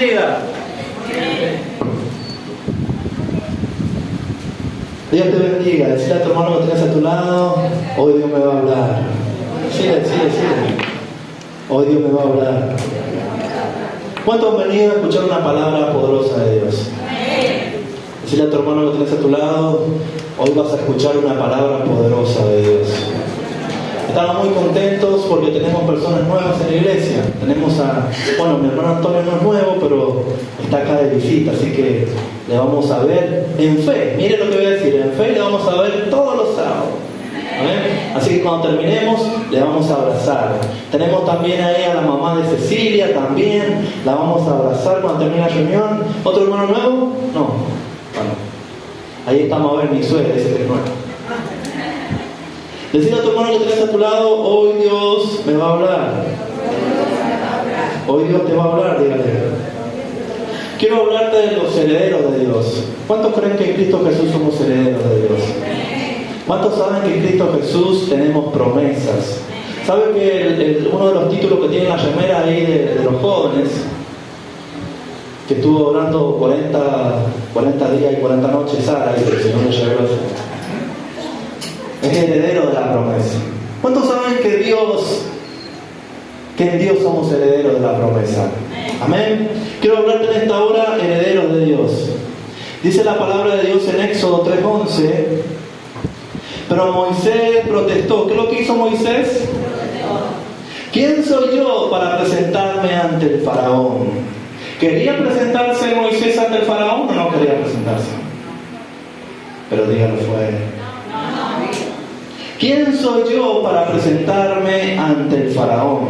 bendiga. Dios te bendiga. Decirle a tu hermano que tienes a tu lado, hoy Dios me va a hablar. Sigue. Hoy Dios me va a hablar. ¿Cuántos han venido a escuchar una palabra poderosa de Dios? Decirle a tu hermano que tienes a tu lado, hoy vas a escuchar una palabra poderosa de Dios. Estamos muy contentos porque tenemos personas nuevas en la iglesia. Tenemos mi hermano Antonio no es nuevo, pero está acá de visita, así que le vamos a ver en fe. Mire lo que voy a decir, en fe le vamos a ver todos los sábados. ¿Amén? Así que cuando terminemos, le vamos a abrazar. Tenemos también ahí a la mamá de Cecilia, también la vamos a abrazar cuando termine la reunión. ¿Otro hermano nuevo? No. Bueno, ahí estamos a ver mi suegra, ese que es nuevo. Decirle a tu hermano que tenés a tu lado, hoy Dios me va a hablar. Hoy Dios te va a hablar, dígale. Quiero hablarte de los herederos de Dios. ¿Cuántos creen que en Cristo Jesús somos herederos de Dios? ¿Cuántos saben que en Cristo Jesús tenemos promesas? ¿Saben que uno de los títulos que tiene la remera ahí de los jóvenes, que estuvo orando 40 días y 40 noches Sara, y el Señor le reveló, es heredero de la promesa? ¿Cuántos saben que en Dios somos herederos de la promesa? Amén. Quiero hablarte en esta hora, herederos de Dios. Dice la palabra de Dios en Éxodo 3:11. Pero Moisés protestó. ¿Qué es lo que hizo Moisés? ¿Quién soy yo para presentarme ante el faraón? ¿Quería presentarse Moisés ante el faraón o no quería presentarse? Pero dígalo fuerte. ¿Quién soy yo para presentarme ante el faraón?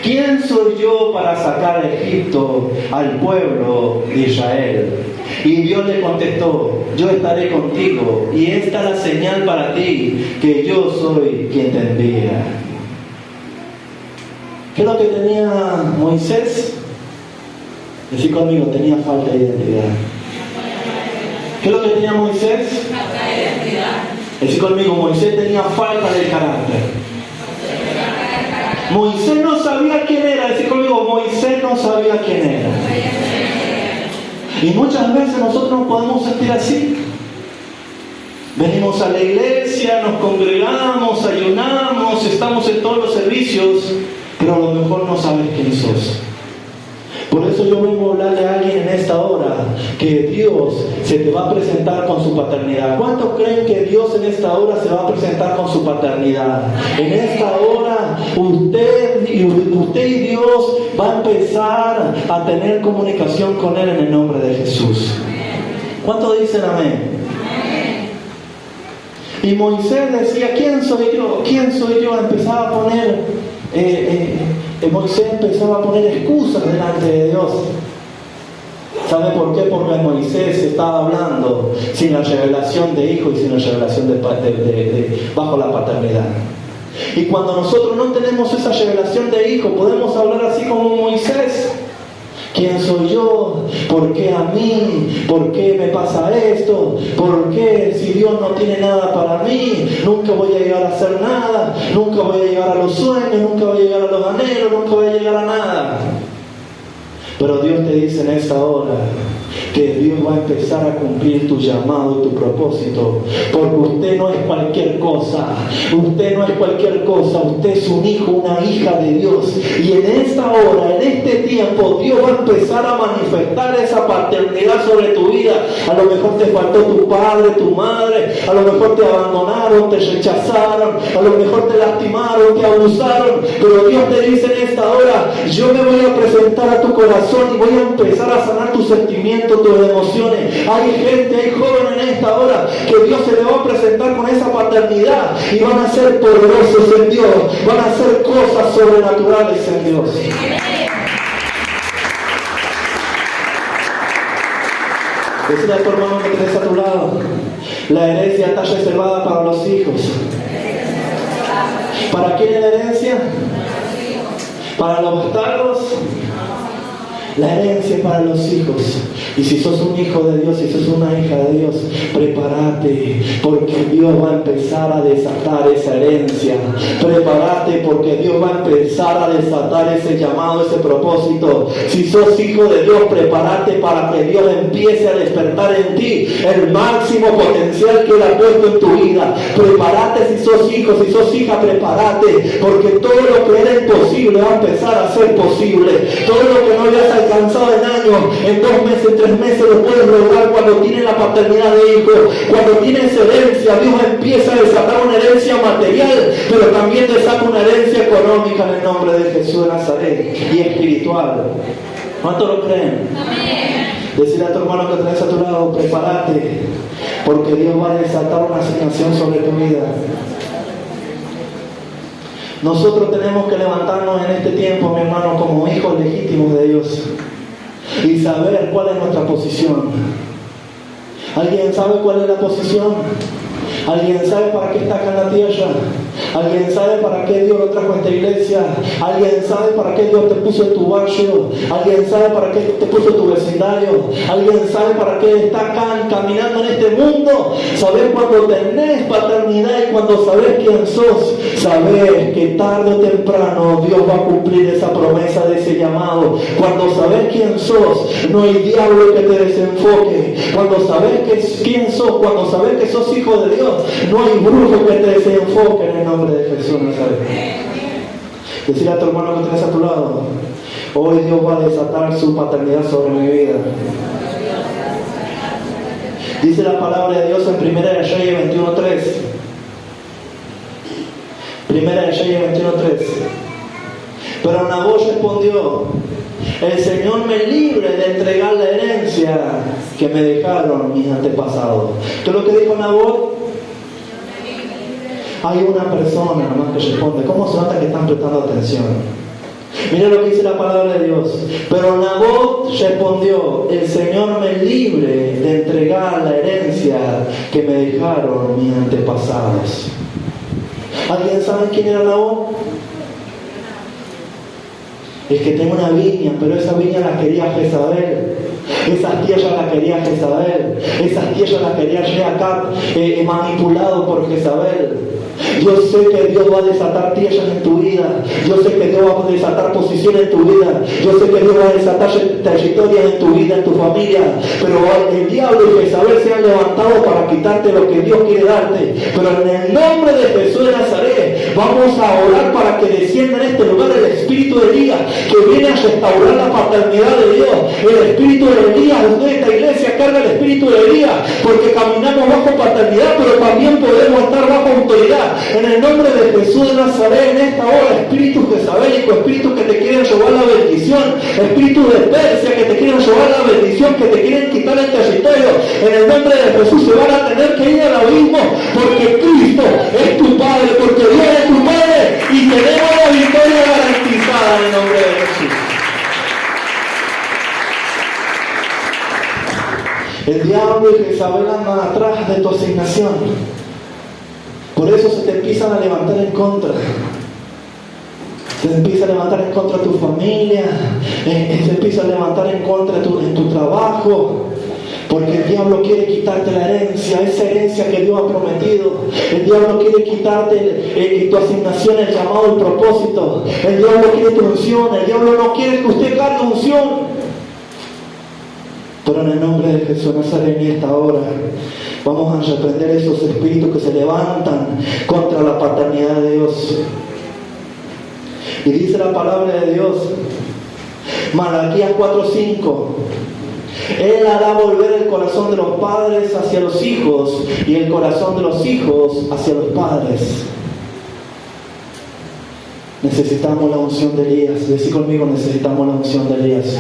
¿Quién soy yo para sacar a Egipto al pueblo de Israel? Y Dios le contestó, yo estaré contigo, y esta es la señal para ti, que yo soy quien te envía. ¿Qué es lo que tenía Moisés? Decí conmigo, tenía falta de identidad. ¿Qué es lo que tenía Moisés? Falta de identidad. Decí conmigo, Moisés tenía falta de carácter. Moisés no sabía quién era. Decí conmigo, Moisés no sabía quién era. Y muchas veces nosotros nos podemos sentir así. Venimos a la iglesia, nos congregamos, ayunamos, estamos en todos los servicios, pero a lo mejor no sabes quién sos. Por eso yo vengo a hablarle a alguien en esta hora que Dios se te va a presentar con su paternidad. ¿Cuántos creen que Dios en esta hora se va a presentar con su paternidad? En esta hora usted y Dios va a empezar a tener comunicación con Él en el nombre de Jesús. ¿Cuántos dicen amén? Y Moisés decía, ¿quién soy yo? ¿Quién soy yo? Empezaba a poner Moisés empezaba a poner excusas delante de Dios. ¿Sabe por qué? Porque Moisés estaba hablando sin la revelación de hijo y sin la revelación bajo la paternidad. Y cuando nosotros no tenemos esa revelación de hijo, podemos hablar así como Moisés. ¿Quién soy yo? ¿Por qué a mí? ¿Por qué me pasa esto? ¿Por qué si Dios no tiene nada para mí? Nunca voy a llegar a hacer nada. Nunca voy a llegar a los sueños. Nunca voy a llegar a los anhelos. Nunca voy a llegar a nada. Pero Dios te dice en esta hora que Dios va a empezar a cumplir tu llamado, tu propósito, porque usted no es cualquier cosa. Usted no es cualquier cosa. Usted es un hijo, una hija de Dios. Y en esta hora, en este tiempo, Dios va a empezar a manifestar esa paternidad sobre tu vida. A lo mejor te faltó tu padre, tu madre. A lo mejor te abandonaron, te rechazaron. A lo mejor te lastimaron, te abusaron. Pero Dios te dice en esta hora, yo me voy a presentar a tu corazón y voy a empezar a sanar tus sentimientos, tus emociones. Hay gente, hay jóvenes en esta hora que Dios se le va a presentar con esa paternidad y van a ser poderosos en Dios, van a hacer cosas sobrenaturales en Dios. Decirle a tu hermano que tenés a tu lado, la herencia está reservada para los hijos. ¿Para quién es la herencia? ¿Para los bastardos? La herencia es para los hijos. Y si sos un hijo de Dios, si sos una hija de Dios, prepárate, porque Dios va a empezar a desatar esa herencia. Prepárate, porque Dios va a empezar a desatar ese llamado, ese propósito. Si sos hijo de Dios, prepárate para que Dios empiece a despertar en ti el máximo potencial que Él ha puesto en tu vida. Prepárate si sos hijo, si sos hija, prepárate, porque todo lo que era imposible va a empezar a ser posible. Todo lo que no habías alcanzado en años, en 2 meses, 3 meses, lo puedes lograr cuando tienes la paternidad de hijo. Cuando tienes herencia, Dios empieza a desatar una herencia material, pero también desata una herencia económica en el nombre de Jesús de Nazaret y espiritual. ¿Cuánto lo creen? Decirle a tu hermano que tenés a tu lado, prepárate, porque Dios va a desatar una asignación sobre tu vida. Nosotros tenemos que levantarnos en este tiempo, mi hermano, como hijos legítimos de Dios y saber cuál es nuestra posición. ¿Alguien sabe cuál es la posición? ¿Alguien sabe para qué está acá en la tierra? ¿Alguien sabe para qué Dios lo trajo a esta iglesia? ¿Alguien sabe para qué Dios te puso en tu barrio? ¿Alguien sabe para qué te puso en tu vecindario? ¿Alguien sabe para qué está acá caminando en este mundo? Saber cuando tenés paternidad y cuando sabes quién sos, sabes que tarde o temprano Dios va a cumplir esa promesa de ese llamado. Cuando sabes quién sos, no hay diablo que te desenfoque. Cuando sabes quién sos, cuando sabes que sos hijo de Dios, no hay brujo que te desenfoque en el nombre de Jesús Nazaret. Decirle a tu hermano que tienes a tu lado, hoy Dios va a desatar su paternidad sobre mi vida. Dice la palabra de Dios en 1 de Reyes 21:3. 1 de Reyes 21:3. Pero Nabot respondió: el Señor me libre de entregar la herencia que me dejaron mis antepasados. ¿Qué es lo que dijo Nabot? Hay una persona nomás que responde. ¿Cómo se nota que están prestando atención? Mira lo que dice la palabra de Dios. Pero Nabot respondió: el Señor me libre de entregar la herencia que me dejaron mis antepasados. ¿Alguien sabe quién era Nabot? Es que tengo una viña, pero esa viña la quería Jezabel. Esas tierras las quería Jezabel. Esas tierras las quería Reacab, manipulado por Jezabel. Yo sé que Dios va a desatar tierras en tu vida. Yo sé que Dios va a desatar posiciones en tu vida. Yo sé que Dios va a desatar territorios en tu vida, en tu familia. Pero el diablo y Jezabel se han levantado para quitarte lo que Dios quiere darte. Pero en el nombre de Jesús de Nazaret, vamos a orar para que descienda en este lugar el espíritu de Elías, que viene a restaurar la paternidad de Dios. El espíritu de Elías, usted, esta iglesia carga el espíritu de Elías, porque caminamos bajo paternidad, pero también podemos estar bajo autoridad. En el nombre de Jesús de Nazaret, en esta hora, espíritu jezabélico, espíritu que te quieren robar la bendición, espíritu de Persia que te quieren robar la bendición, que te quieren quitar el territorio, en el nombre de Jesús se van a tener que ir al abismo, porque Cristo es tu Padre, porque Dios es tu Padre, y tenemos la victoria garantizada en el nombre de Jesús. El diablo y Jezabel andan atrás de tu asignación. Por eso se te empiezan a levantar en contra. Se empieza a levantar en contra de tu familia. Se empieza a levantar en contra en tu trabajo. Porque el diablo quiere quitarte la herencia, esa herencia que Dios ha prometido. El diablo quiere quitarte tu asignación, el llamado, el propósito. El diablo quiere tu unción. El diablo no quiere que usted cargue unción. Pero en el nombre de Jesús Nazaret, en esta hora, vamos a reprender esos espíritus que se levantan contra la paternidad de Dios. Y dice la palabra de Dios, Malaquías 4:5, Él hará volver el corazón de los padres hacia los hijos y el corazón de los hijos hacia los padres. Necesitamos la unción de Elías. Decí conmigo, necesitamos la unción de Elías.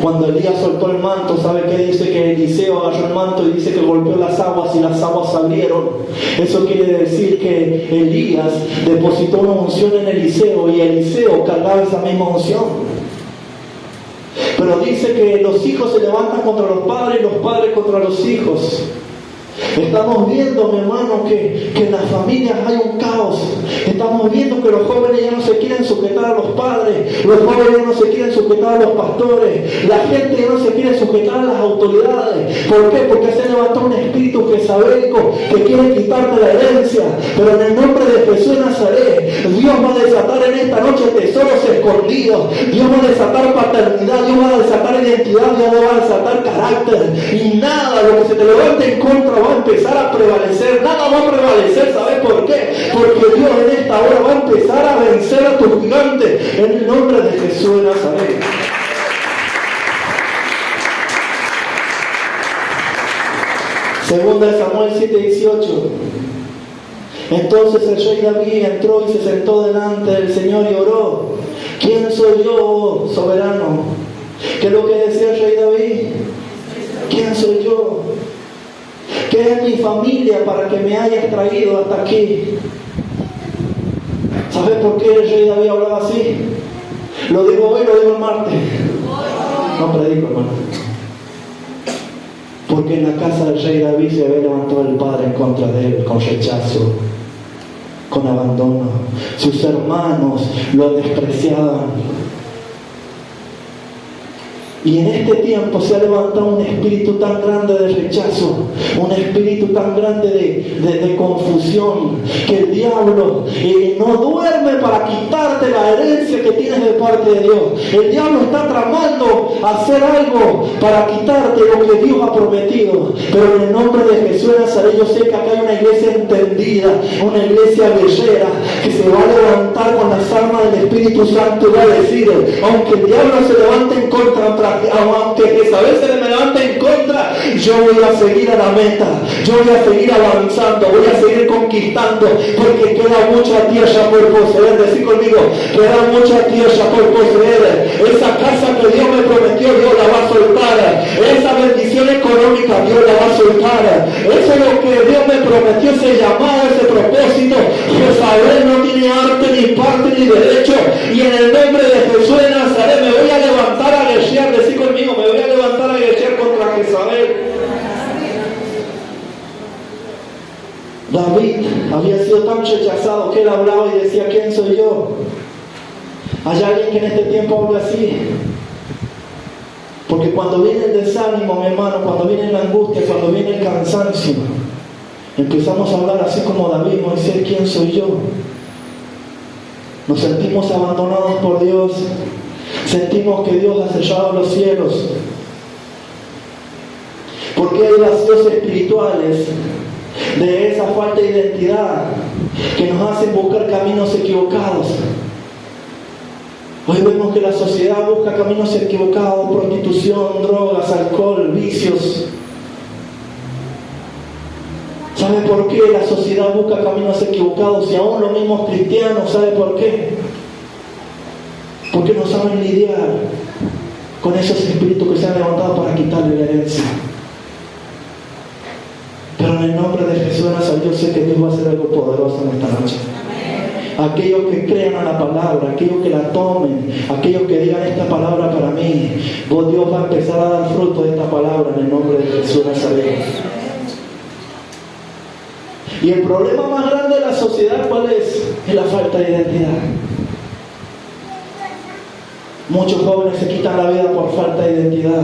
Cuando Elías soltó el manto, ¿sabe qué dice? Que Eliseo agarró el manto y dice que golpeó las aguas y las aguas se abrieron. Eso quiere decir que Elías depositó una unción en Eliseo y Eliseo cargaba esa misma unción. Pero dice que los hijos se levantan contra los padres y los padres contra los hijos. Estamos viendo, mi hermano, que en las familias hay un caos. Estamos viendo que los jóvenes ya no se quieren sujetar a los padres, los jóvenes ya no se quieren sujetar a los pastores, la gente ya no se quiere sujetar a las autoridades. ¿Por qué? Porque se levantó un espíritu jezabelico que quiere quitarte la herencia. Pero en el nombre de Jesús de Nazaret, Dios va a desatar en esta noche tesoros escondidos. Dios va a desatar paternidad, Dios va a desatar identidad, Dios va a desatar carácter. Y nada, lo que se te levante en contra va a empezar a prevalecer. Nada va a prevalecer, ¿sabes por qué? Porque Dios en esta hora va a empezar a vencer a tu gigante en el nombre de Jesús de Nazaret. Segunda de Samuel 7:18. Entonces el rey David entró y se sentó delante del Señor y oró: ¿quién soy yo, oh soberano? ¿Qué es lo que decía el rey David? ¿Quién soy yo? ¿Qué es mi familia para que me hayas traído hasta aquí? ¿Sabes por qué el rey David hablaba así? Lo digo hoy, lo digo el martes. No predico, hermano. Porque en la casa del rey David se había levantado el padre en contra de él, con rechazo, con abandono. Sus hermanos lo despreciaban. Y en este tiempo se ha levantado un espíritu tan grande de rechazo, un espíritu tan grande de confusión, que el diablo no duerme para quitarte la herencia que tienes de parte de Dios. El diablo está tramando hacer algo para quitarte lo que Dios ha prometido. Pero en el nombre de Jesús de Nazaret, yo sé que acá hay una iglesia entendida, una iglesia guerrera, que se va a levantar con las armas del Espíritu Santo y va a decir: aunque el diablo se levante en contra, aunque Jezabel se me levante en contra, yo voy a seguir a la meta, yo voy a seguir avanzando, voy a seguir conquistando, porque queda mucha tierra por poseer. Decí conmigo: queda mucha tierra por poseer. Esa casa que Dios me prometió, Dios la va a soltar. Esa bendición económica, Dios la va a soltar. Eso es lo que Dios me prometió, ese llamado, ese propósito. Jezabel no tiene arte, ni parte, ni derecho. Y en el nombre de Jesús de Nazaret me voy a levantar a guerrear. Decí conmigo: me voy a levantar a guerrear contra Jezabel. David había sido tan rechazado que él hablaba y decía: ¿quién soy yo? Hay alguien que en este tiempo habla así. Porque cuando viene el desánimo, mi hermano, cuando viene la angustia, cuando viene el cansancio, empezamos a hablar así como David: Moisés, ¿quién soy yo? Nos sentimos abandonados por Dios. Sentimos que Dios ha sellado los cielos. Porque hay vacíos espirituales de esa falta de identidad que nos hacen buscar caminos equivocados. Hoy vemos que la sociedad busca caminos equivocados: prostitución, drogas, alcohol, vicios. ¿Sabe por qué la sociedad busca caminos equivocados? Y aún los mismos cristianos, ¿sabe por qué? Porque no saben lidiar con esos espíritus que se han levantado para quitarle la herencia. Pero en el nombre de Jesús de Nazaret, yo sé que Dios va a hacer algo poderoso en esta noche. Aquellos que crean a la palabra, aquellos que la tomen, aquellos que digan: esta palabra para mí, Dios va a empezar a dar fruto de esta palabra en el nombre de Jesús de Nazaret. Y el problema más grande de la sociedad, ¿cuál es? Es la falta de identidad. Muchos jóvenes se quitan la vida por falta de identidad.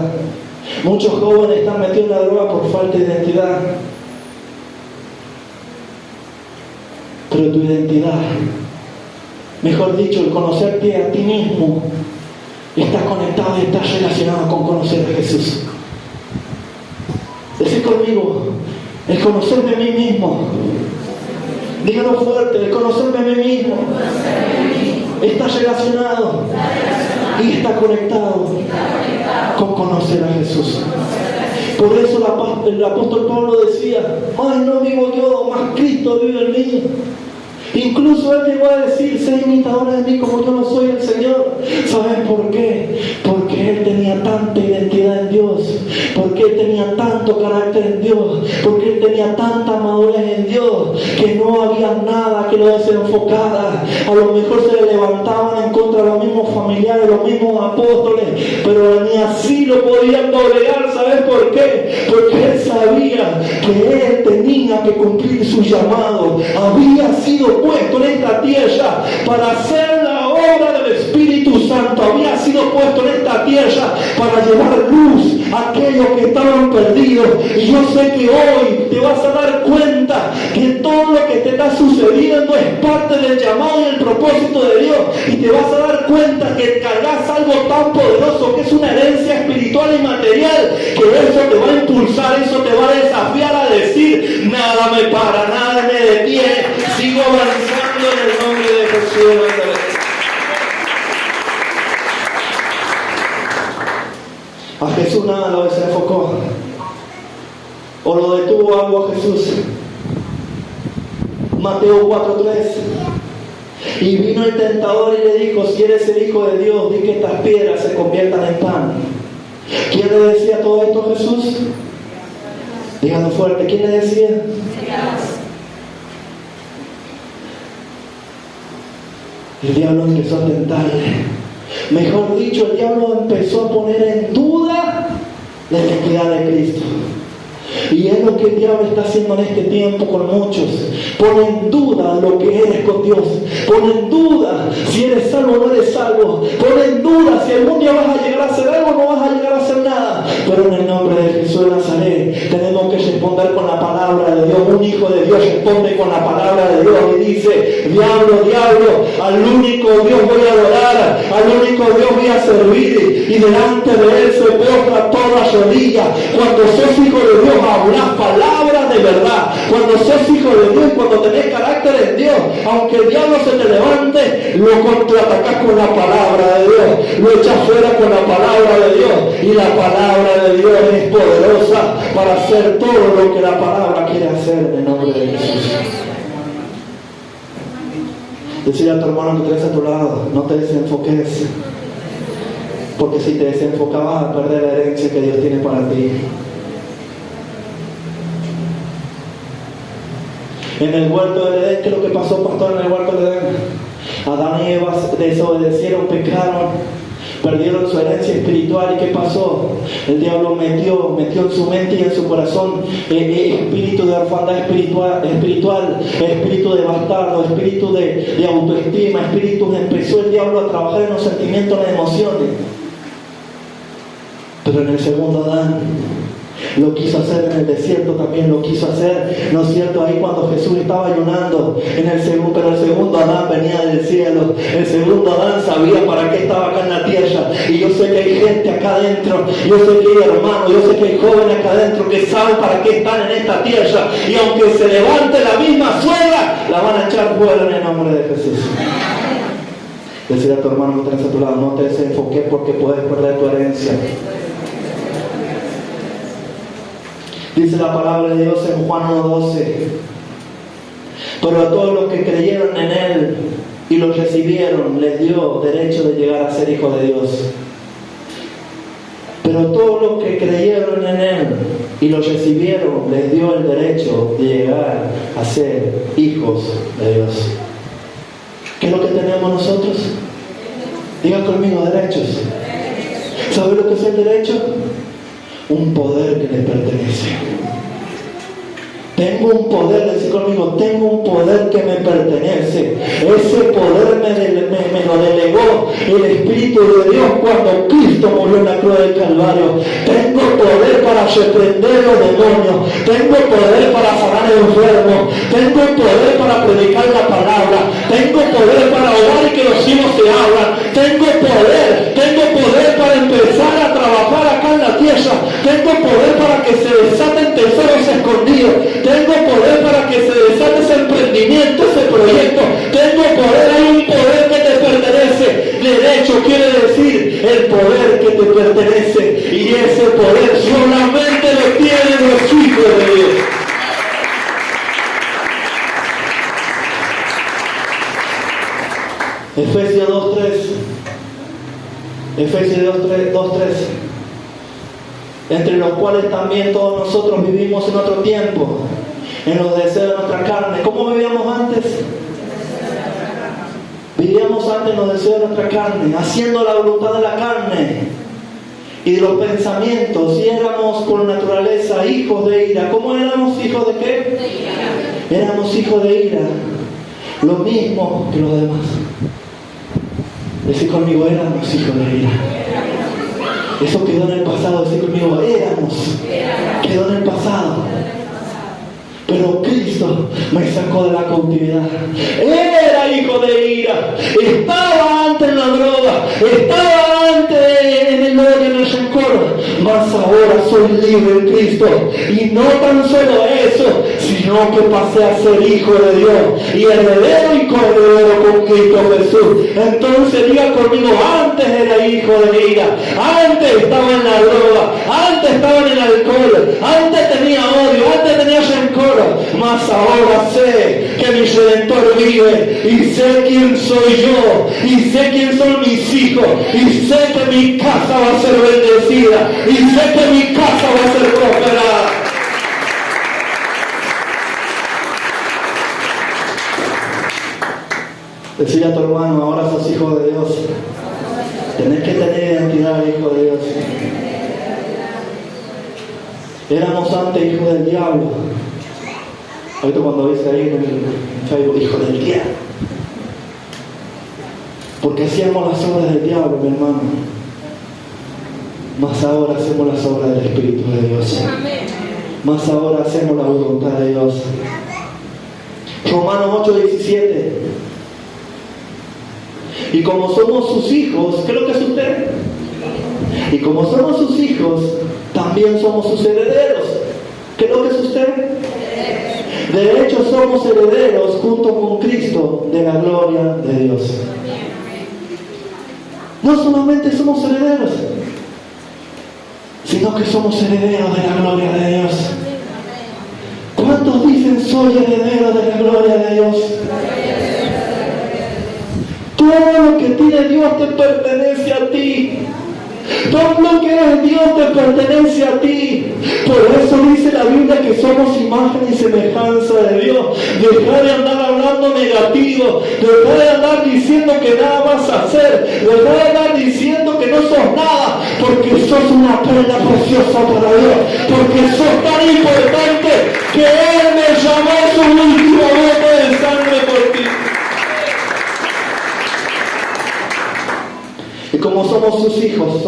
Muchos jóvenes están metidos en la droga por falta de identidad. Pero tu identidad, mejor dicho, el conocerte a ti mismo, está conectado y está relacionado con conocer a Jesús. Decid conmigo: el conocerme a mí mismo. Dígalo fuerte: el conocerme a mí mismo está relacionado y está conectado con conocer a Jesús. Por eso el apóstol Pablo decía: ay, no vivo yo, mas Cristo vive en mí. Incluso él llegó a decir: sé imitadores de mí como yo lo soy del Señor. ¿Saben por qué? Porque él tenía tanta identidad en Dios, porque él tenía tanto carácter en Dios, porque él tenía tanta madurez en Dios, que no había nada que lo desenfocara. A lo mejor se le levantaban en contra de los mismos familiares, los mismos apóstoles, pero ni así lo podían doblegar. ¿Sabes por qué? Porque él sabía que él tenía que cumplir su llamado. Había sido puesto en esta esta tierra para hacer la obra del Espíritu Santo. Había sido puesto en esta tierra para llevar luz a aquellos que estaban perdidos. Y yo sé que hoy te vas a dar cuenta que todo lo que te está sucediendo es parte del llamado y el propósito de Dios. Y te vas a dar cuenta que cargas algo tan poderoso que es una herencia espiritual y material, que eso te va a impulsar, eso te va a desafiar a decir: nada me para, nada me detiene, sigo avanzando en el nombre de Jesús. A Jesús nada lo desenfocó o lo detuvo algo a Jesús. Mateo 4:3. Y vino el tentador y le dijo: si eres el Hijo de Dios, di que estas piedras se conviertan en pan. ¿Quién le decía todo esto a Jesús? Díganlo fuerte, ¿quién le decía? El diablo empezó a tentarle. Mejor dicho, el diablo empezó a poner en duda la identidad de Cristo. Y es lo que el diablo está haciendo en este tiempo con muchos. Pone en duda lo que eres con Dios. Pone en duda si eres salvo o no eres salvo. Pone en duda si algún día vas a llegar a hacer algo o no vas a llegar a hacer nada. Pero en el nombre de Jesús de Nazaret tenemos que responder con la palabra de Dios. Un hijo de Dios responde con la palabra de Dios y dice: diablo, diablo, al único Dios voy a adorar, al único Dios voy a servir. Y delante de Él se postra toda rodilla. Cuando sos hijo de Dios, hablas palabras de verdad. Cuando sos hijo de Dios, cuando tenés carácter en Dios, aunque el diablo se te levante, lo contraatacás con la palabra de Dios, lo echas fuera con la palabra de Dios. Y la palabra de Dios es poderosa para hacer todo lo que la palabra quiere hacer en el nombre de Jesús. Decir a tu hermano que tenés a tu lado: no te desenfoques, porque si te desenfocas vas a perder la herencia que Dios tiene para ti. En el huerto del Edén, ¿qué es lo que pasó, pastor, en el huerto del Edén? Adán y Eva desobedecieron, pecaron, perdieron su herencia espiritual. ¿Y qué pasó? El diablo metió en su mente y en su corazón espíritu de orfandad espiritual, espíritu de bastardo, espíritu de autoestima, empezó el diablo a trabajar en los sentimientos, en las emociones. Pero en el segundo Adán lo quiso hacer, en el desierto también lo quiso hacer, ¿no es cierto? Ahí cuando Jesús estaba ayunando, pero el segundo Adán venía del cielo. El segundo Adán sabía para qué estaba acá en la tierra. Y yo sé que hay gente acá adentro, yo sé que hay hermanos, yo sé que hay jóvenes acá adentro que saben para qué están en esta tierra. Y aunque se levante la misma suegra, la van a echar fuera en el nombre de Jesús. Decir a tu hermano que tenés a tu lado: no te desenfoques, porque puedes perder tu herencia. Dice la palabra de Dios en Juan 1:12: pero a todos los que creyeron en Él y los recibieron, les dio derecho de llegar a ser hijos de Dios. Pero a todos los que creyeron en Él y los recibieron, les dio el derecho de llegar a ser hijos de Dios. ¿Qué es lo que tenemos nosotros? Digan conmigo: derechos. ¿Sabe lo que es el derecho? Un poder que le pertenece. Tengo un poder, decir conmigo: tengo un poder que me pertenece. Ese poder me lo delegó el Espíritu de Dios cuando Cristo murió en la cruz del Calvario. Tengo poder para reprender los demonios. Tengo poder para sanar enfermos. Tengo poder para predicar la palabra. Tengo poder para orar y que los cielos se abran. Tengo poder para empezar a trabajar acá en la tierra. Tengo poder para que se desaten tesoros escondidos. Tengo poder para que se desate ese emprendimiento, ese proyecto. Tengo poder, hay un poder que te pertenece. Derecho quiere decir el poder que te pertenece. Y ese poder solamente lo tienen los hijos de Dios. Efesios 2:3. Efesios 2:3. Entre los cuales también todos nosotros vivimos en otro tiempo, en los deseos de nuestra carne. ¿Cómo vivíamos antes? Vivíamos antes en los deseos de nuestra carne, haciendo la voluntad de la carne y de los pensamientos, y éramos por naturaleza hijos de ira. ¿Cómo éramos hijos de qué? De ira. Éramos hijos de ira. lo mismo que los demás. Decir conmigo, éramos hijos de ira. Eso quedó en el pasado. Decir conmigo, quedó en el pasado. Pero Cristo me sacó de la cautividad. Era hijo de ira. Estaba antes en la droga. Estaba antes en el odio, en el rencor. Mas ahora soy libre en Cristo. Y no tan solo eso, sino que pasé a ser hijo de Dios. Y heredero y coheredero con Cristo Jesús. Entonces diga conmigo, antes era hijo de ira. Antes estaba en la droga. Antes estaba en el alcohol. Antes tenía odio. Antes tenía rencor. Mas ahora sé que mi Redentor vive y sé quién soy yo y sé quién son mis hijos y sé que mi casa va a ser bendecida y sé que mi casa va a ser prosperada. Decirle a tu hermano, ahora sos hijo de Dios. Tenés que tener identidad, hijo de Dios. Éramos antes hijos del diablo. Ahorita cuando dice ahí en el Facebook, hijo del diablo. Porque hacíamos las obras del diablo, mi hermano. Más ahora hacemos las obras del Espíritu de Dios. Más ahora hacemos la voluntad de Dios. Romanos 8:17. Y como somos sus hijos, ¿qué es lo que es usted? Y como somos sus hijos, también somos sus herederos. ¿Qué es lo que es usted? De hecho, somos herederos junto con Cristo de la gloria de Dios. No solamente somos herederos, sino que somos herederos de la gloria de Dios. ¿Cuántos dicen soy heredero de la gloria de Dios? Todo lo que tiene Dios te pertenece a ti. Todo lo que es Dios te pertenece a ti. Por eso dice la Biblia que somos imagen y semejanza de Dios. Deja de andar hablando negativo. Deja de andar diciendo que nada vas a hacer. Deja de andar diciendo que no sos nada. Porque sos una perla preciosa para Dios. Porque sos tan importante que Él me llamó su última gota de sangre por ti. Y como somos sus hijos,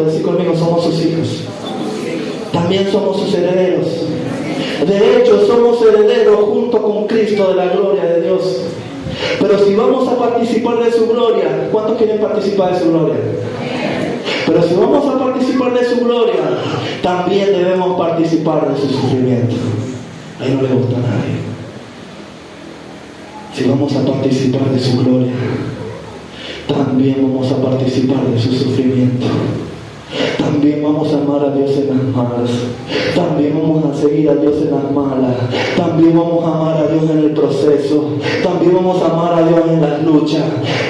decir conmigo, somos sus hijos. También somos sus herederos. De hecho, somos herederos junto con Cristo de la gloria de Dios. Pero si vamos a participar de su gloria, ¿cuántos quieren participar de su gloria? Pero si vamos a participar de su gloria, también debemos participar de su sufrimiento. Ahí no le gusta a nadie. Si vamos a participar de su gloria, también vamos a participar de su sufrimiento. También vamos a amar a Dios en las malas. También vamos a seguir a Dios en las malas. También vamos a amar a Dios en el proceso. También vamos a amar a Dios en las luchas.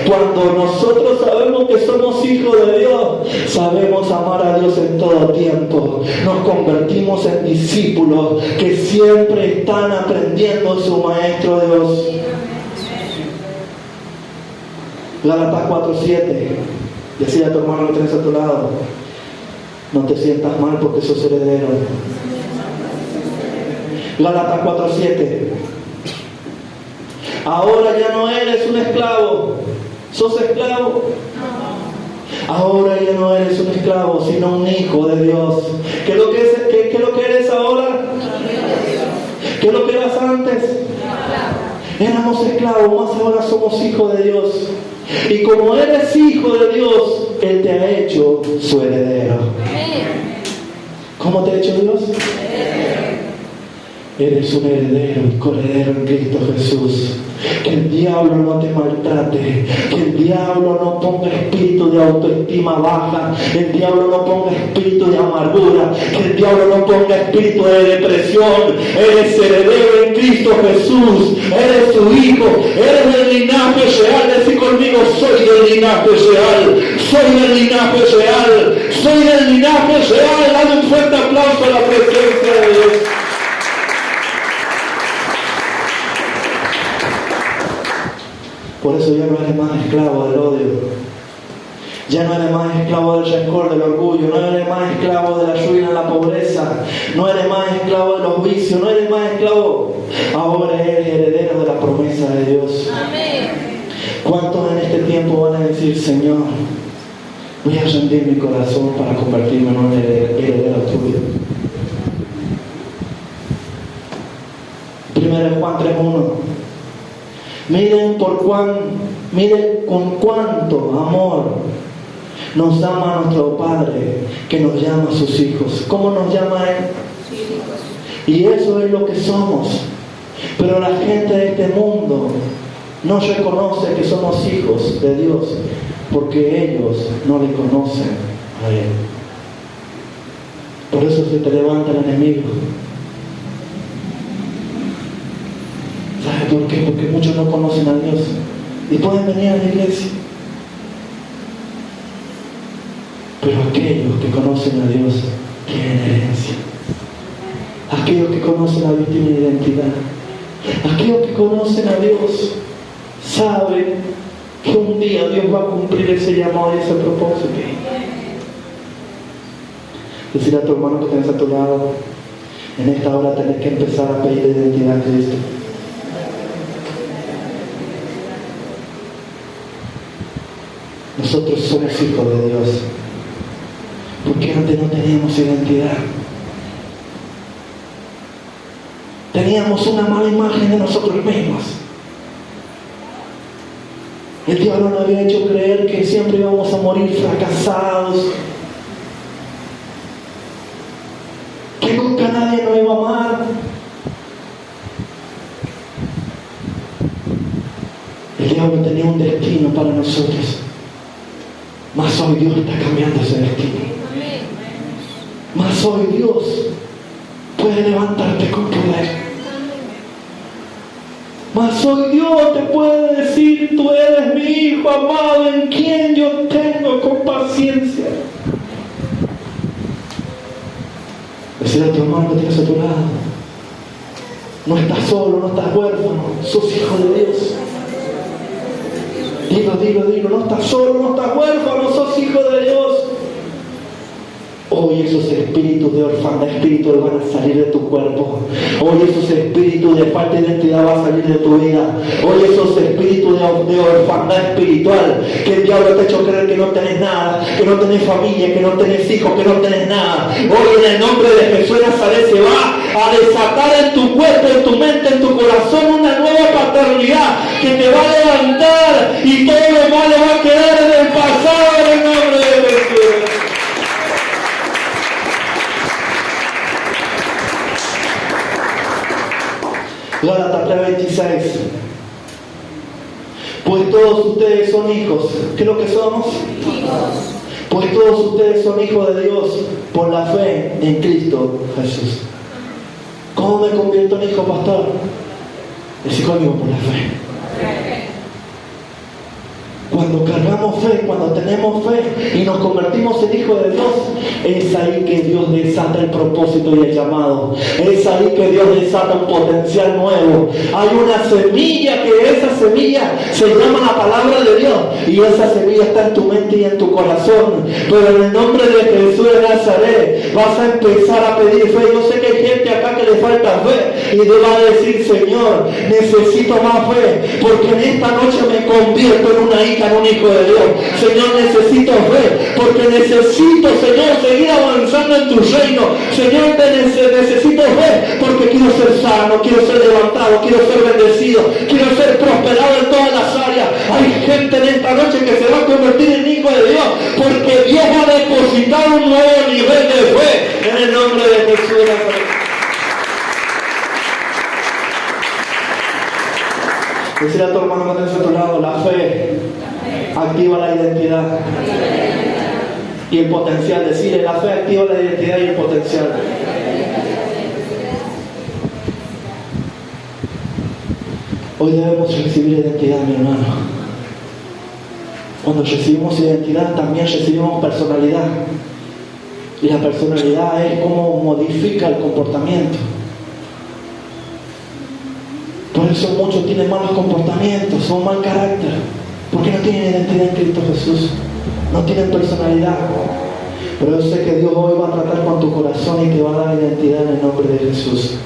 Cuando nosotros sabemos que somos hijos de Dios, sabemos amar a Dios en todo tiempo. Nos convertimos en discípulos que siempre están aprendiendo de su Maestro Dios. Gálatas 4:7. Decía a tu hermano que tenés a tu lado, no te sientas mal porque sos heredero. Gálatas 4:7. Ahora ya no eres un esclavo. ¿Sos esclavo? Ahora ya no eres un esclavo, sino un hijo de Dios. ¿Qué es lo que eres ahora? ¿Qué es lo que eras antes? Éramos esclavos, más ahora somos hijos de Dios. Y como eres hijo de Dios, Él te ha hecho su heredero. ¿Cómo te ha hecho Dios? Eres un heredero y coheredero en Cristo Jesús. Que el diablo no te maltrate, que el diablo no ponga espíritu de autoestima baja, el diablo no ponga espíritu de amargura, que el diablo no ponga espíritu de depresión. Eres heredero en Cristo Jesús, eres su hijo, eres del linaje real. Decí conmigo, soy del linaje real, soy del linaje real, soy del linaje real. Dale un fuerte aplauso a la presencia de Dios. Por eso ya no eres más esclavo del odio. Ya no eres más esclavo del rencor, del orgullo, no eres más esclavo de la ruina, la pobreza, no eres más esclavo de los vicios, no eres más esclavo. Ahora eres heredero de la promesa de Dios. Amén. ¿Cuántos en este tiempo van a decir, Señor, voy a rendir mi corazón para convertirme en un heredero tuyo? 1 Juan 3:1. Miren con cuánto amor nos ama nuestro Padre, que nos llama a sus hijos. ¿Cómo nos llama Él? Y eso es lo que somos. Pero la gente de este mundo no reconoce que somos hijos de Dios, porque ellos no le conocen a Él. Por eso se te levanta el enemigo. ¿Sabe por qué? Porque muchos no conocen a Dios y pueden venir a la iglesia. Pero aquellos que conocen a Dios tienen herencia. Aquellos que conocen a Dios tienen identidad. Aquellos que conocen a Dios saben que un día Dios va a cumplir ese llamado y ese propósito. Decirle a tu hermano que tienes a tu lado, en esta hora tenés que empezar a pedir identidad a Cristo. Nosotros somos hijos de Dios, porque antes no teníamos identidad. Teníamos una mala imagen de nosotros mismos. El diablo nos había hecho creer que siempre íbamos a morir fracasados, que nunca nadie nos iba a amar. El diablo tenía un destino para nosotros, mas hoy Dios está cambiando ese destino. Mas hoy Dios puede levantarte con poder. Mas hoy Dios te puede decir, tú eres mi hijo amado en quien yo tengo compasión. Decirle a tu hermano que tienes a tu lado, no estás solo, no estás huérfano, sos hijo de Dios. Dilo, no estás solo, no estás huérfano, sos hijo de Dios. Hoy esos espíritus de orfandad espiritual van a salir de tu cuerpo. Hoy esos espíritus de falta de identidad van a salir de tu vida. Hoy esos espíritus de orfandad espiritual que el diablo te ha hecho creer que no tenés nada, que no tenés familia, que no tenés hijos, que no tenés nada. Hoy en el nombre de Jesús de Nazaret se va a desatar en tu cuerpo, en tu mente, en tu corazón una nueva paternidad que te va a levantar y todo lo malo va a quedar en el pasado en el nombre de Jesús. Gálatas 3:26. Pues todos ustedes son hijos. ¿Qué es lo que somos? Hijos. Pues todos ustedes son hijos de Dios por la fe en Cristo Jesús. ¿Cómo me convierto en hijo, pastor? Es hijo mío por la fe. Cuando cargamos fe, cuando tenemos fe y nos convertimos en hijos de Dios, es ahí que Dios desata el propósito y el llamado. Es ahí que Dios desata un potencial nuevo. Hay una semilla, que esa semilla se llama la palabra de Dios, y esa semilla está en tu mente y en tu corazón. Pero en el nombre de Jesús de Nazaret vas a empezar a pedir fe. Yo sé que hay gente acá que le falta fe y te va a decir, Señor, necesito más fe, porque en esta noche me convierto en una hija, en un hijo de Dios. Señor, necesito fe, porque necesito, Señor, seguir avanzando en tu reino. Señor, necesito fe, porque quiero ser sano, quiero ser levantado, quiero ser bendecido, quiero ser prosperado en todas las áreas. Hay gente en esta noche que se va a convertir en hijo de Dios, porque Dios va a depositar un nuevo nivel de fe en el nombre de Jesús. Decirle a tu hermano que tienes a tu lado, la fe activa la identidad y el potencial. Decirle, la fe activa la identidad y el potencial. Hoy debemos recibir identidad, mi hermano. Cuando recibimos identidad, también recibimos personalidad. Y la personalidad es cómo modifica el comportamiento. Por eso muchos tienen malos comportamientos, son mal carácter, porque no tienen identidad en Cristo Jesús. no tienen personalidad. Pero yo sé que Dios hoy va a tratar con tu corazón y te va a dar identidad en el nombre de Jesús.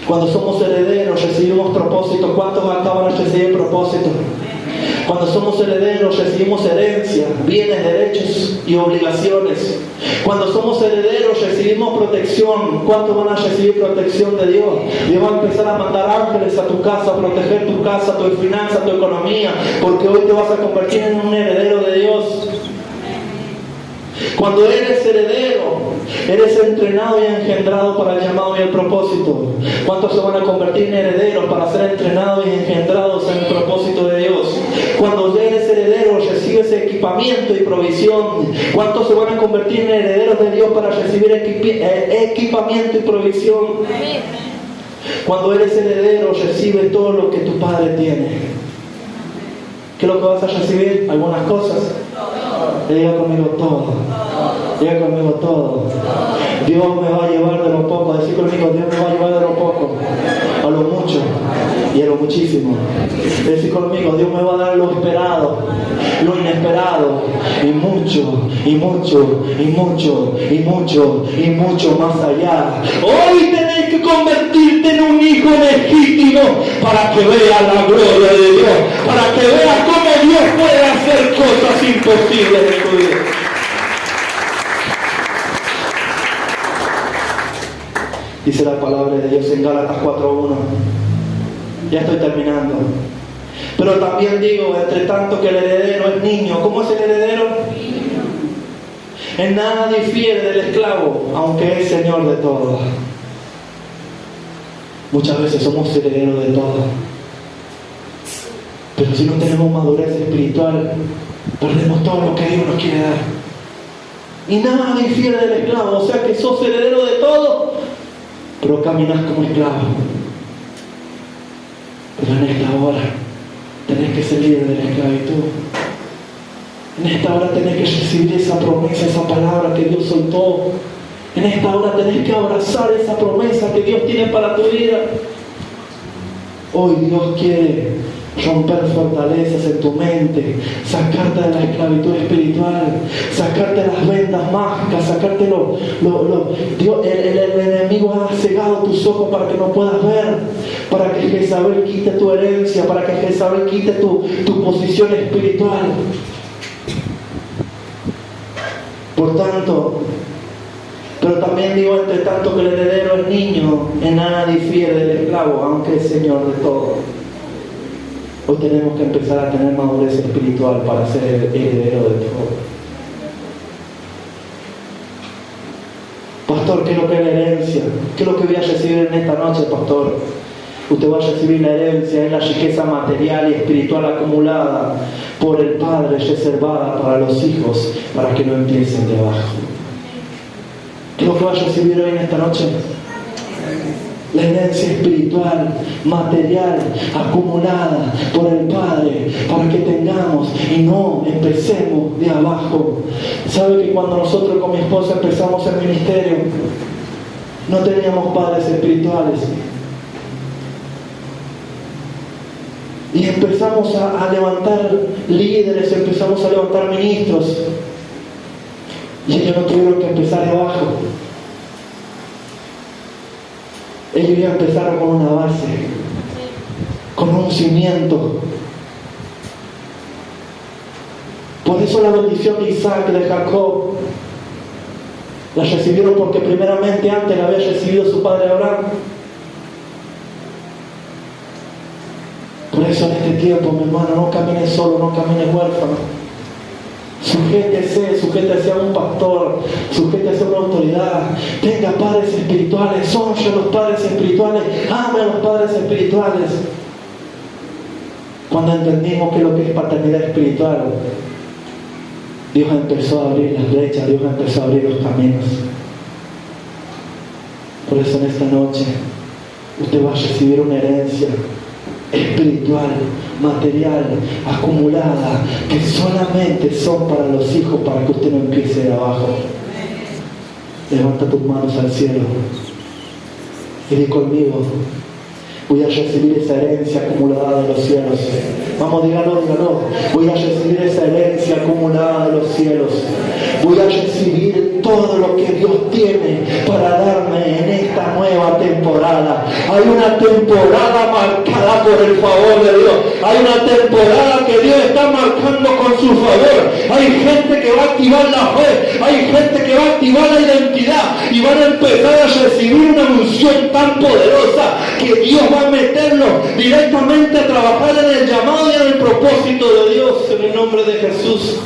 Cuando somos herederos recibimos propósitos. ¿Cuántos acaban de recibir propósitos? Cuando somos herederos recibimos herencia, bienes, derechos y obligaciones. Cuando somos herederos recibimos protección. ¿Cuántos van a recibir protección de Dios? Dios va a empezar a mandar ángeles a tu casa, a proteger tu casa, tu finanza, tu economía, porque hoy te vas a convertir en un heredero de Dios. Cuando eres heredero, eres entrenado y engendrado para el llamado y el propósito. ¿Cuántos se van a convertir en herederos para ser entrenados y engendrados en el propósito de Dios? Cuando eres heredero, recibes equipamiento y provisión. ¿Cuántos se van a convertir en herederos de Dios para recibir equipamiento y provisión? Cuando eres heredero, recibes todo lo que tu padre tiene. ¿Qué es lo que vas a recibir? Algunas cosas. Diga conmigo todo. Diga conmigo todo. Dios me va a llevar de lo poco. Decir conmigo, Dios me va a llevar de lo poco a lo mucho y a lo muchísimo. Decir conmigo, Dios me va a dar lo esperado, lo inesperado, y mucho, y mucho, y mucho, y mucho, y mucho más allá. Hoy tenés que convertirte en un hijo legítimo para que veas la gloria de Dios, para que veas cómo Dios puede hacer cosas imposibles en tu vida. Dice la palabra de Dios en Gálatas 4:1. Ya estoy terminando. Pero también digo, entre tanto que el heredero es niño. ¿Cómo es el heredero? Niño. En nada difiere del esclavo, aunque es señor de todo. Muchas veces somos herederos de todo. Pero si no tenemos madurez espiritual, perdemos todo lo que Dios nos quiere dar. Y nada difiere del esclavo, o sea que sos heredero de todo, pero caminas como esclavo. Pero en esta hora tenés que ser libre de la esclavitud. En esta hora tenés que recibir esa promesa, esa palabra que Dios soltó. En esta hora tenés que abrazar esa promesa que Dios tiene para tu vida. Hoy Dios quiere romper fortalezas en tu mente, sacarte de la esclavitud espiritual, sacarte las vendas mágicas, sacarte Dios, el enemigo ha cegado tus ojos para que no puedas ver, para que Jezabel quite tu herencia, para que Jezabel quite tu posición espiritual. Por tanto, pero también digo, entre tanto que el heredero es niño, en nada difiere del esclavo, aunque es señor de todo. Hoy tenemos que empezar a tener madurez espiritual para ser heredero de todo. Pastor, ¿qué es lo que es la herencia? ¿Qué es lo que voy a recibir en esta noche, pastor? Usted va a recibir la herencia, es la riqueza material y espiritual acumulada por el Padre, reservada para los hijos, para que no empiecen de abajo. ¿Qué es lo que va a recibir hoy en esta noche? La herencia espiritual, material, acumulada por el Padre, para que tengamos y no empecemos de abajo. ¿Sabe que cuando nosotros con mi esposa empezamos el ministerio, no teníamos padres espirituales? Y empezamos a levantar líderes, empezamos a levantar ministros. Y ellos no tuvieron que empezar de abajo. Ellos ya empezaron con una base, con un cimiento. Por eso la bendición de Isaac, de Jacob, la recibieron porque primeramente antes la había recibido su padre Abraham. Por eso en este tiempo, mi hermano, no camines solo, no camines huérfano. Sujétese a un pastor, sujétese a una autoridad, tenga padres espirituales, honre a los padres espirituales, ame a los padres espirituales. Cuando entendimos que lo que es paternidad espiritual, Dios empezó a abrir las brechas, Dios empezó a abrir los caminos. Por eso en esta noche usted va a recibir una herencia espiritual, material, acumulada, que solamente son para los hijos, para que usted no empiece de abajo. Levanta tus manos al cielo y di conmigo: voy a recibir esa herencia acumulada de los cielos. Vamos, dígalo, dígalo. Voy a recibir esa herencia acumulada de los cielos. Voy a recibir todo lo que Dios tiene para darme en esta nueva temporada. Hay una temporada marcada por el favor de Dios. Hay una temporada que Dios está marcando con su favor. Hay gente que va a activar la fe. Hay gente que va a activar la identidad. Y van a empezar a recibir una unción tan poderosa que Dios va a meterlo directamente a trabajar en el llamado y en el propósito de Dios, en el nombre de Jesús.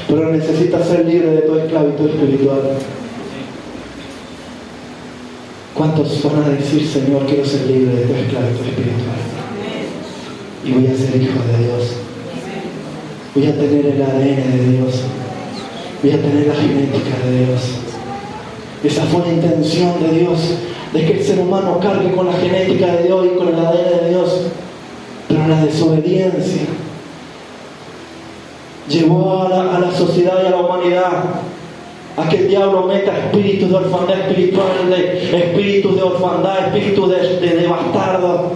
Pero necesitas ser libre de tu esclavitud espiritual. ¿Cuántos van a decir, Señor, quiero ser libre de tu esclavitud espiritual? Y voy a ser hijo de Dios. Voy a tener el ADN de Dios. Voy a tener la genética de Dios. Esa fue la intención de Dios, de que el ser humano cargue con la genética de Dios y con el ADN de Dios. Pero la desobediencia llevó a la sociedad y a la humanidad a que el diablo meta espíritus de orfandad espiritual, espíritus de orfandad, espíritus de bastardo.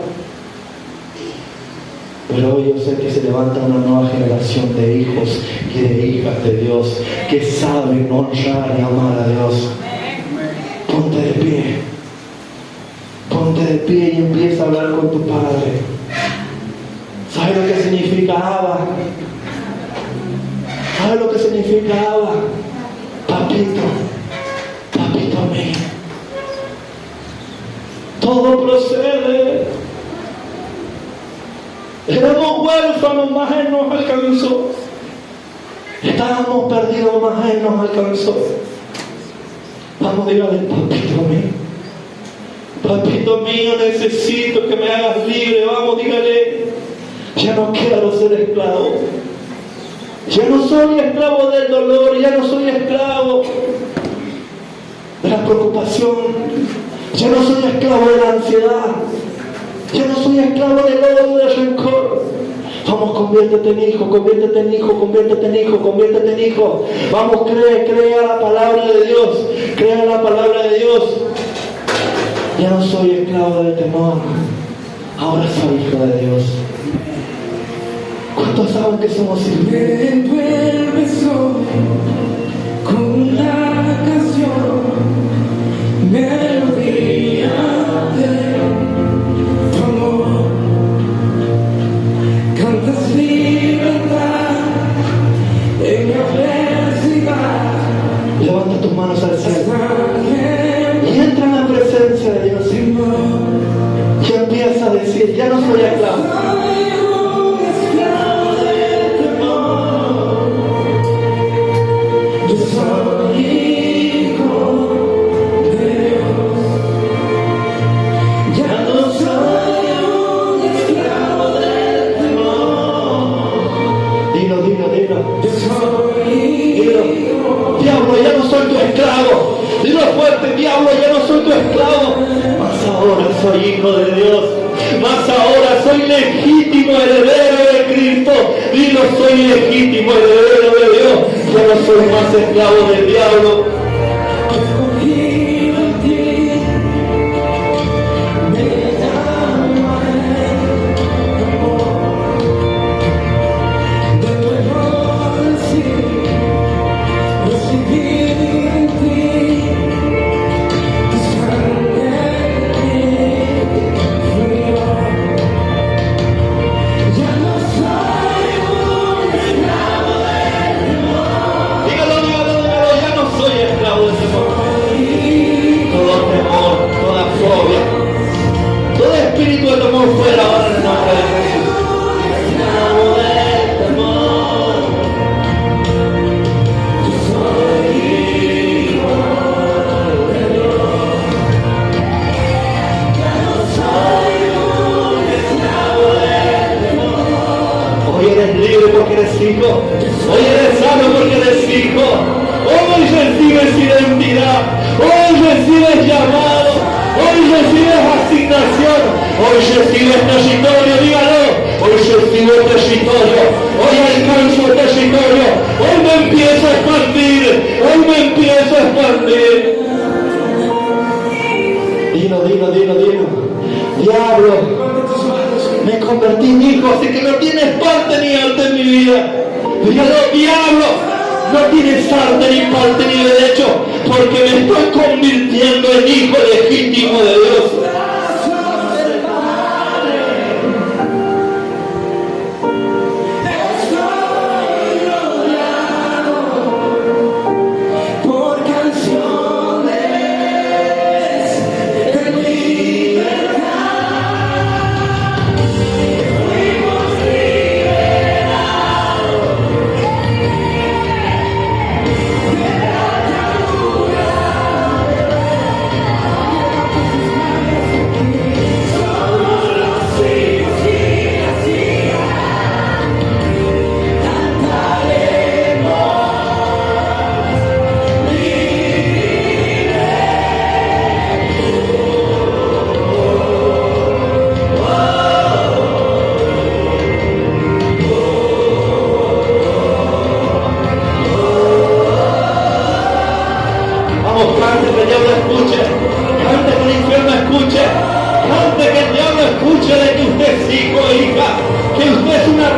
Pero hoy yo sé que se levanta una nueva generación de hijos y de hijas de Dios que saben honrar y amar a Dios. Ponte de pie. Ponte de pie y empieza a hablar con tu Padre. ¿Sabes lo que significa Abba? ¿Sabes lo que significa Abba? Papito, papito mío. Todo procede. Éramos huérfanos, mas Él nos alcanzó. Estábamos perdidos, mas Él nos alcanzó. Vamos, dígale, papito mío. Papito mío, necesito que me hagas libre. Vamos, dígale. Ya no quiero ser esclavo. Ya no soy esclavo del dolor. Ya no soy esclavo de la preocupación. Ya no soy esclavo de la ansiedad. Ya no soy esclavo del odio, del rencor. Vamos, conviértete en hijo, conviértete en hijo, conviértete en hijo, conviértete en hijo. Vamos, crea la palabra de Dios. Crea la palabra de Dios. Ya no soy esclavo del temor. Ahora soy hijo de Dios. ¿Cuántos saben que somos hijos? Me envuelves hoy con una canción, melodía de tu amor. Cantas libertad en mi adversidad. Levanta tus manos al cielo y entra en la presencia de Dios. Y empieza a decir, ya no soy esclavo. Diablo, ya no soy tu esclavo. Dilo fuerte, diablo, ya no soy tu esclavo. Mas ahora soy hijo de Dios. Mas ahora soy legítimo heredero de Cristo. Dilo, soy legítimo heredero de Dios. Ya no soy más esclavo del diablo. Dilo. Diablo, Me convertí en hijo, así que no tienes parte ni arte en mi vida. Dígalo, diablo, no tienes parte ni parte ni derecho, porque me estoy convirtiendo en hijo legítimo de Dios. Escuche de que usted es hijo o hija, que usted es una